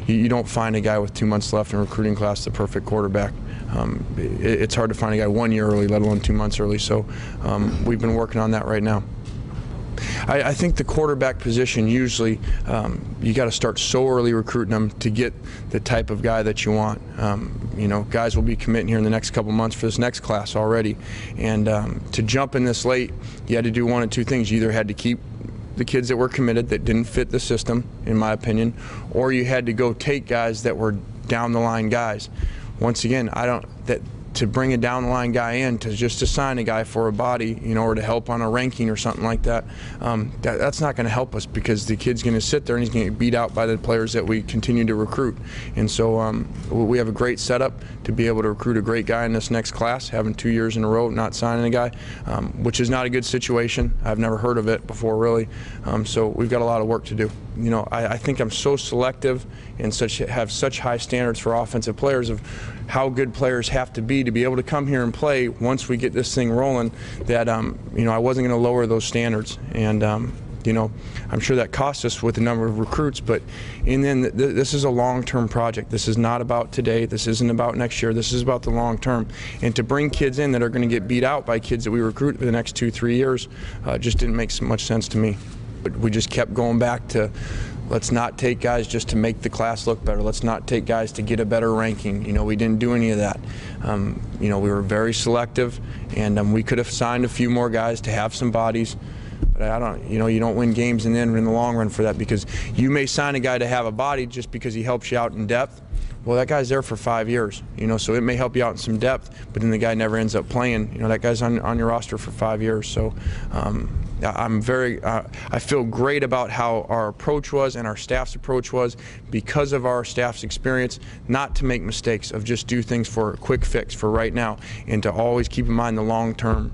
You don't find a guy with 2 months left in recruiting class the perfect quarterback. It's hard to find a guy 1 year early, let alone 2 months early. So we've been working on that right now. I think the quarterback position, usually you got to start so early recruiting them to get the type of guy that you want. You know, guys will be committing here in the next couple months for this next class already, and to jump in this late, you had to do one of two things. You either had to keep the kids that were committed that didn't fit the system, in my opinion, or you had to go take guys that were down the line guys. Once again, to bring a down the line guy in to just assign a guy for a body, you know, or to help on a ranking or something like that, that's not going to help us, because the kid's going to sit there and he's going to get beat out by the players that we continue to recruit. And so we have a great setup to be able to recruit a great guy in this next class, having 2 years in a row not signing a guy, which is not a good situation. I've never heard of it before, really. So we've got a lot of work to do. You know, I think I'm so selective and have such high standards for offensive players of how good players have to be able to come here and play once we get this thing rolling, that you know, I wasn't going to lower those standards. And you know, I'm sure that cost us with the number of recruits, but in the end, this is a long-term project. This is not about today. This isn't about next year. This is about the long term. And to bring kids in that are going to get beat out by kids that we recruit for the next 2-3 years just didn't make so much sense to me. But we just kept going back to, let's not take guys just to make the class look better. Let's not take guys to get a better ranking. You know, we didn't do any of that. You know, we were very selective, and we could have signed a few more guys to have some bodies. But you know, you don't win games in the long run for that, because you may sign a guy to have a body just because he helps you out in depth. Well, that guy's there for 5 years, you know, so it may help you out in some depth, but then the guy never ends up playing. You know, that guy's on your roster for 5 years. So I feel great about how our approach was and our staff's approach was, because of our staff's experience, not to make mistakes, of just do things for a quick fix for right now, and to always keep in mind the long term